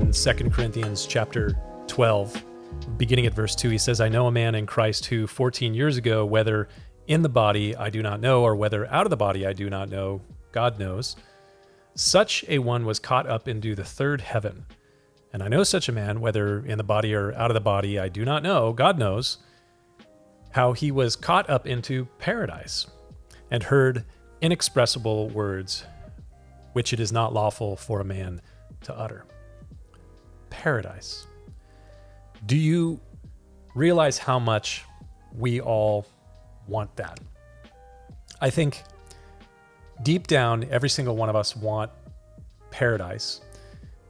in 2 Corinthians chapter 12, beginning at verse 2, he says, I know a man in Christ who 14 years ago, whether in the body I do not know, or whether out of the body I do not know, God knows, such a one was caught up into the third heaven. And I know such a man, whether in the body or out of the body I do not know, God knows, how he was caught up into paradise and heard inexpressible words, which it is not lawful for a man to utter. Paradise. Do you realize how much we all want that? I think deep down, every single one of us want paradise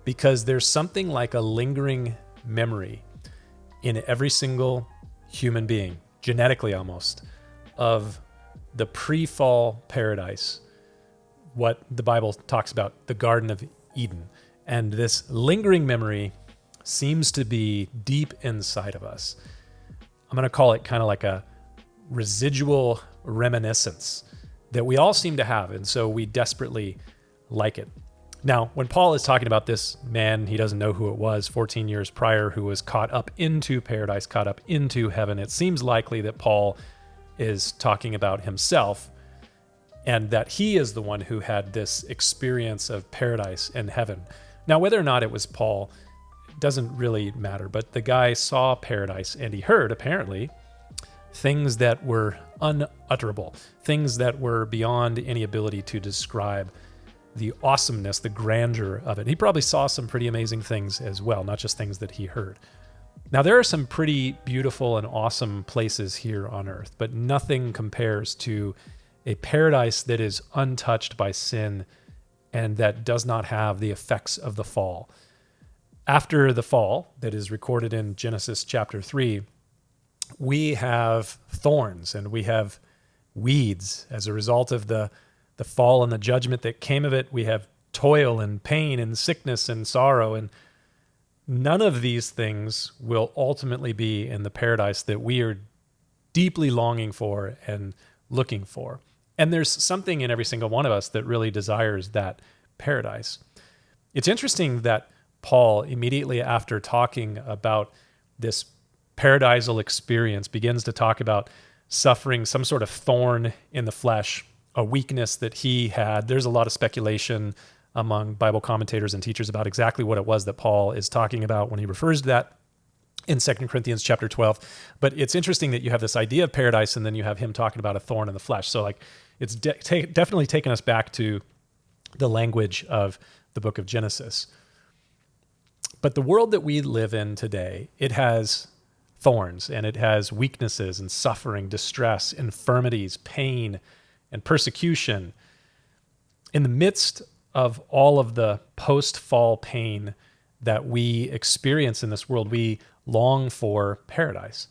because there's something like a lingering memory in every single human being, genetically almost, of the pre-fall paradise, what the Bible talks about, the Garden of Eden. And this lingering memory seems to be deep inside of us. I'm going to call it kind of like a residual reminiscence that we all seem to have, and so we desperately like it. Now, when Paul is talking about this man, he doesn't know who it was 14 years prior, who was caught up into paradise, caught up into heaven. It seems likely that Paul is talking about himself and that he is the one who had this experience of paradise and heaven. Now, whether or not it was Paul doesn't really matter, but the guy saw paradise and he heard, apparently, things that were unutterable, things that were beyond any ability to describe the awesomeness, the grandeur of it. He probably saw some pretty amazing things as well, not just things that he heard. Now, there are some pretty beautiful and awesome places here on earth, but nothing compares to a paradise that is untouched by sin and that does not have the effects of the fall. After the fall, that is recorded in Genesis chapter 3, we have thorns and we have weeds as a result of the fall and the judgment that came of it. We have toil and pain and sickness and sorrow, and none of these things will ultimately be in the paradise that we are deeply longing for and looking for. And there's something in every single one of us that really desires that paradise. It's interesting that Paul, immediately after talking about this paradisal experience, begins to talk about suffering some sort of thorn in the flesh, a weakness that he had. There's a lot of speculation among Bible commentators and teachers about exactly what it was that Paul is talking about when he refers to that in 2 Corinthians chapter 12. But it's interesting that you have this idea of paradise and then you have him talking about a thorn in the flesh. So like it's definitely taken us back to the language of the book of Genesis. But the world that we live in today, it has thorns and it has weaknesses and suffering, distress, infirmities, pain, and persecution. In the midst of all of the post-fall pain that we experience in this world, we long for paradise.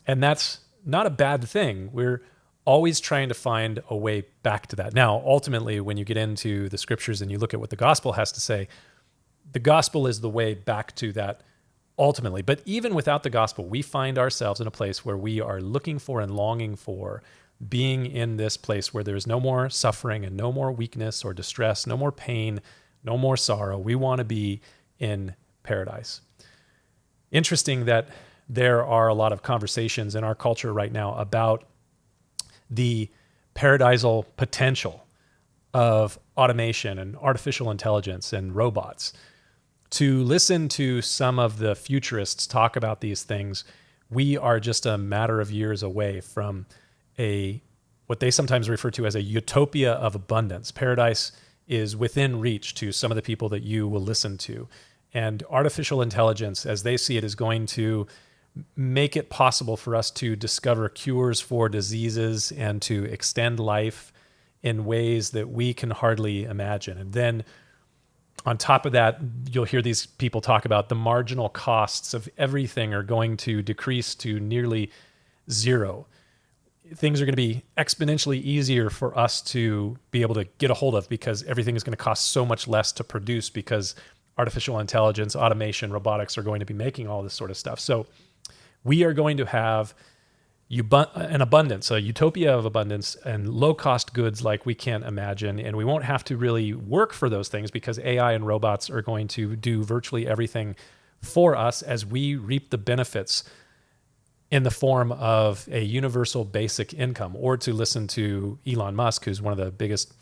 And that's not a bad thing. We're always trying to find a way back to that. Now, ultimately, when you get into the scriptures and you look at what the gospel has to say, the gospel is the way back to that ultimately. But even without the gospel, we find ourselves in a place where we are looking for and longing for being in this place where there's no more suffering and no more weakness or distress, no more pain, no more sorrow. We want to be in paradise. Interesting that there are a lot of conversations in our culture right now about the paradisal potential of automation and artificial intelligence and robots. To listen to some of the futurists talk about these things, we are just a matter of years away from what they sometimes refer to as a utopia of abundance. Paradise is within reach to some of the people that you will listen to. And artificial intelligence, as they see it, is going to make it possible for us to discover cures for diseases and to extend life in ways that we can hardly imagine. And then on top of that, you'll hear these people talk about the marginal costs of everything are going to decrease to nearly zero. Things are going to be exponentially easier for us to be able to get a hold of because everything is going to cost so much less to produce because artificial intelligence, automation, robotics are going to be making all this sort of stuff. So we are going to have an abundance, a utopia of abundance and low-cost goods like we can't imagine. And we won't have to really work for those things because AI and robots are going to do virtually everything for us as we reap the benefits in the form of a universal basic income. Or to listen to Elon Musk, who's one of the biggest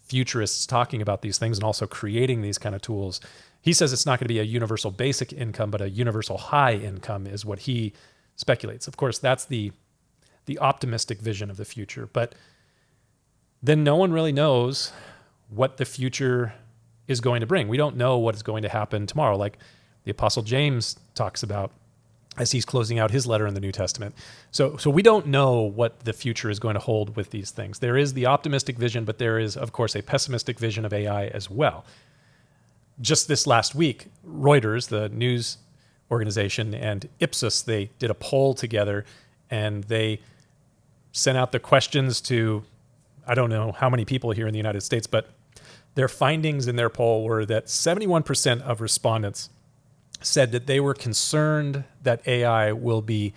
futurists talking about these things and also creating these kind of tools. He says it's not going to be a universal basic income, but a universal high income is what he speculates. Of course, that's the optimistic vision of the future. But then no one really knows what the future is going to bring. We don't know what is going to happen tomorrow, like the Apostle James talks about as he's closing out his letter in the New Testament. So we don't know what the future is going to hold with these things. There is the optimistic vision, but there is, of course, a pessimistic vision of AI as well. Just this last week, Reuters, the news organization, and Ipsos, they did a poll together, and they sent out the questions to, I don't know how many people here in the United States, but their findings in their poll were that 71% of respondents said that they were concerned that AI will be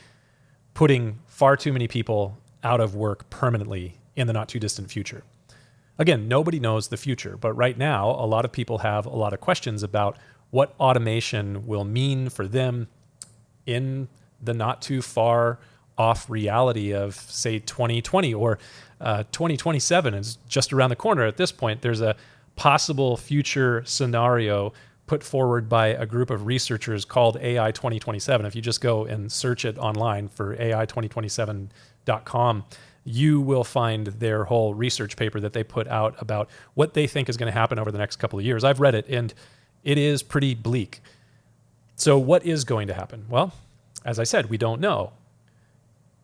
putting far too many people out of work permanently in the not too distant future. Again, nobody knows the future, but right now, a lot of people have a lot of questions about what automation will mean for them in the not too far off reality of, say, 2020 or 2027 is just around the corner. At this point, there's a possible future scenario put forward by a group of researchers called AI 2027. If you just go and search it online for AI2027.com, you will find their whole research paper that they put out about what they think is going to happen over the next couple of years. I've read it, and it is pretty bleak. So what is going to happen? Well, as I said, we don't know.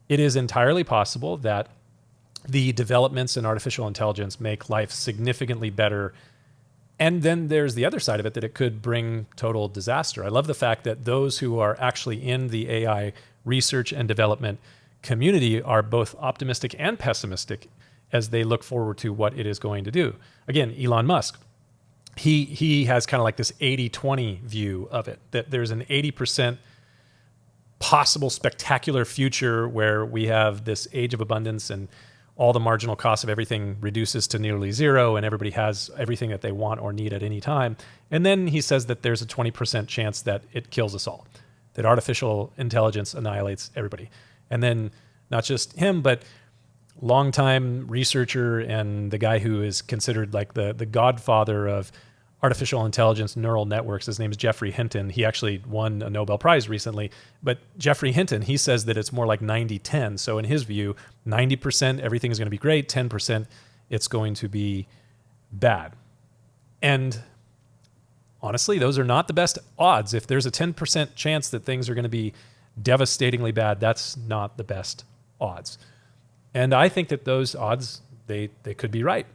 It is entirely possible that the developments in artificial intelligence make life significantly better. And then there's the other side of it, that it could bring total disaster. I love the fact that those who are actually in the AI research and development community are both optimistic and pessimistic as they look forward to what it is going to do. Again, Elon Musk, he has kind of like this 80-20 view of it, that there's an 80% possible spectacular future where we have this age of abundance and all the marginal cost of everything reduces to nearly zero and everybody has everything that they want or need at any time. And then he says that there's a 20% chance that it kills us all, that artificial intelligence annihilates everybody. And then not just him, but longtime researcher and the guy who is considered like the godfather of artificial intelligence neural networks. His name is Geoffrey Hinton. He actually won a Nobel Prize recently. But Geoffrey Hinton, he says that it's more like 90-10. So in his view, 90% everything is going to be great, 10% it's going to be bad. And honestly, those are not the best odds. If there's a 10% chance that things are going to be devastatingly bad, that's not the best odds. And I think that those odds, they could be right.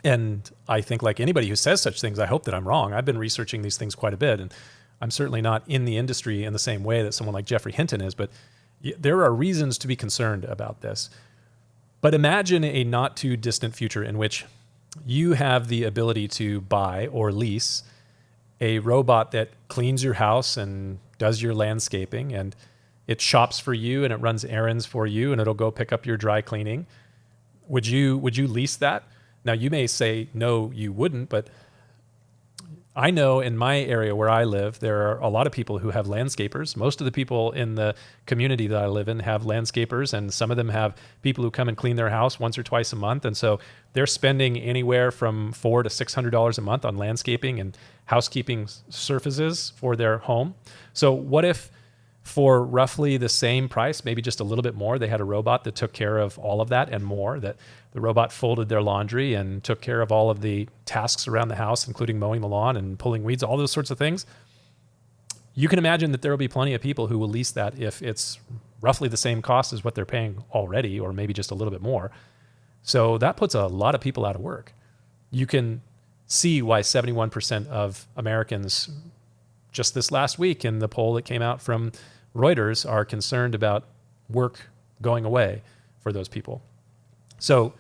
And I think, like anybody who says such things, I hope that I'm wrong. I've been researching these things quite a bit, and I'm certainly not in the industry in the same way that someone like Geoffrey Hinton is, but there are reasons to be concerned about this. But imagine a not too distant future in which you have the ability to buy or lease a robot that cleans your house and does your landscaping, and it shops for you and it runs errands for you, and it'll go pick up your dry cleaning. Would you lease that? Now, you may say, no, you wouldn't, but I know in my area where I live, there are a lot of people who have landscapers. Most of the people in the community that I live in have landscapers, and some of them have people who come and clean their house once or twice a month. And so they're spending anywhere from $400 to $600 a month on landscaping and housekeeping services for their home. So what if for roughly the same price, maybe just a little bit more, they had a robot that took care of all of that and more, that the robot folded their laundry and took care of all of the tasks around the house, including mowing the lawn and pulling weeds, all those sorts of things. You can imagine that there will be plenty of people who will lease that if it's roughly the same cost as what they're paying already, or maybe just a little bit more. So that puts a lot of people out of work. You can see why 71% of Americans just this last week in the poll that came out from Reuters are concerned about work going away for those people. So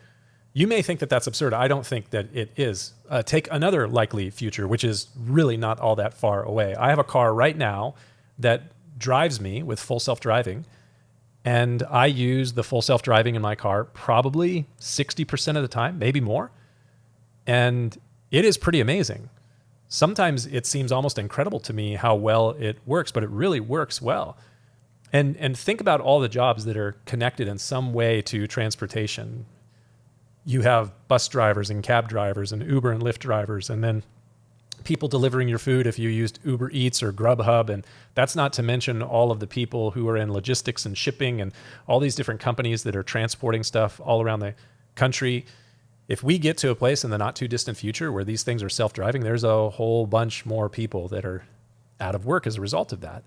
you may think that that's absurd. I don't think that it is. Take another likely future, which is really not all that far away. I have a car right now that drives me with full self-driving, And I use the full self-driving in my car probably 60% of the time, maybe more. And it is pretty amazing. Sometimes it seems almost incredible to me how well it works, but it really works well. And think about all the jobs that are connected in some way to transportation. You have bus drivers and cab drivers and Uber and Lyft drivers, and then people delivering your food if you used Uber Eats or Grubhub. And that's not to mention all of the people who are in logistics and shipping and all these different companies that are transporting stuff all around the country. If we get to a place in the not too distant future where these things are self-driving, there's a whole bunch more people that are out of work as a result of that.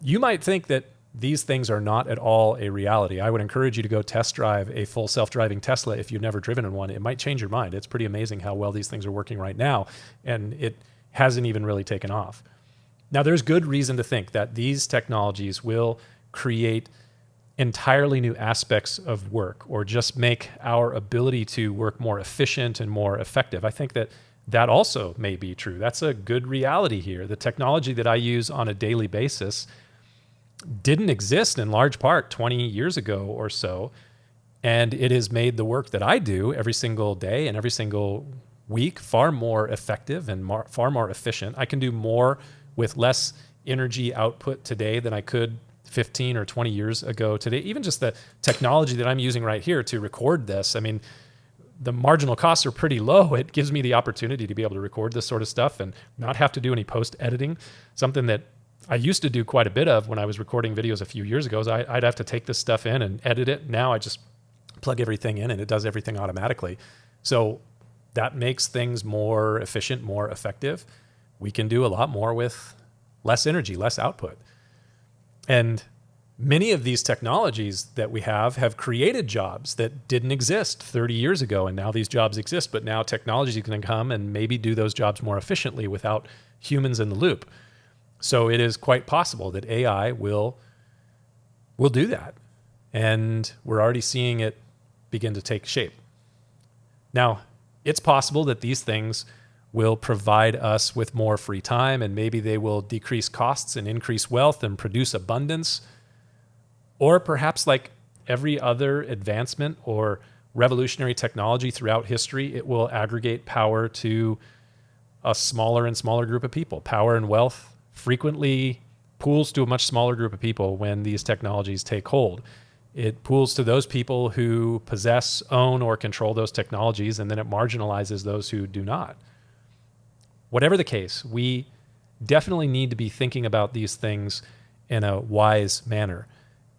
You might think that these things are not at all a reality. I would encourage you to go test drive a full self-driving Tesla if you've never driven in one. It might change your mind. It's pretty amazing how well these things are working right now, and it hasn't even really taken off. Now, there's good reason to think that these technologies will create entirely new aspects of work or just make our ability to work more efficient and more effective. I think that that also may be true. That's a good reality here. The technology that I use on a daily basis didn't exist in large part 20 years ago or so. And it has made the work that I do every single day and every single week far more effective and far more efficient. I can do more with less energy output today than I could 15 or 20 years ago today. Even just the technology that I'm using right here to record this, I mean, the marginal costs are pretty low. It gives me the opportunity to be able to record this sort of stuff and not have to do any post-editing, something that I used to do quite a bit of when I was recording videos a few years ago. I'd have to take this stuff in and edit it. Now I just plug everything in and it does everything automatically. So that makes things more efficient, more effective. We can do a lot more with less energy, less output. And many of these technologies that we have created jobs that didn't exist 30 years ago. And now these jobs exist, but now technology is going to come and maybe do those jobs more efficiently without humans in the loop. So it is quite possible that AI will do that. And we're already seeing it begin to take shape. Now, it's possible that these things will provide us with more free time, and maybe they will decrease costs and increase wealth and produce abundance. Or perhaps like every other advancement or revolutionary technology throughout history, it will aggregate power to a smaller and smaller group of people. Power and wealth frequently pools to a much smaller group of people when these technologies take hold. It pools to those people who possess, own, or control those technologies, and then it marginalizes those who do not. Whatever the case, we definitely need to be thinking about these things in a wise manner.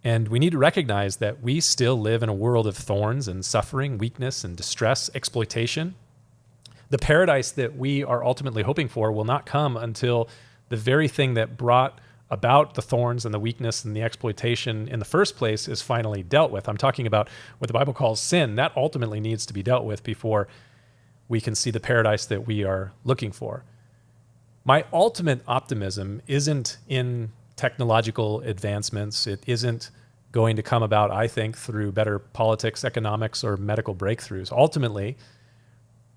And we need to recognize that we still live in a world of thorns and suffering, weakness and distress, exploitation. The paradise that we are ultimately hoping for will not come until the very thing that brought about the thorns and the weakness and the exploitation in the first place is finally dealt with. I'm talking about what the Bible calls sin. That ultimately needs to be dealt with before we can see the paradise that we are looking for. My ultimate optimism isn't in technological advancements. It isn't going to come about, I think, through better politics, economics, or medical breakthroughs. Ultimately,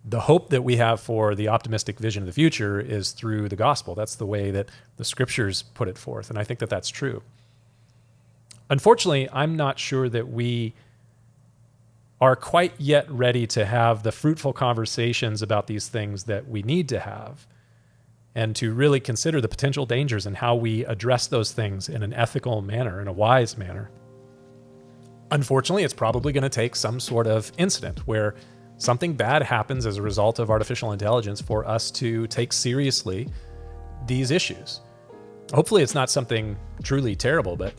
the hope that we have for the optimistic vision of the future is through the gospel. That's the way that the scriptures put it forth, and I think that that's true. Unfortunately, I'm not sure that we are quite yet ready to have the fruitful conversations about these things that we need to have, and to really consider the potential dangers and how we address those things in an ethical manner, in a wise manner. Unfortunately, it's probably going to take some sort of incident where something bad happens as a result of artificial intelligence for us to take seriously these issues. Hopefully it's not something truly terrible, but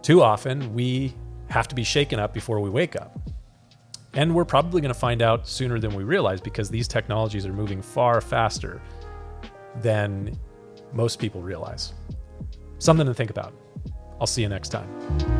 too often we have to be shaken up before we wake up. And we're probably going to find out sooner than we realize, because these technologies are moving far faster than most people realize. Something to think about. I'll see you next time.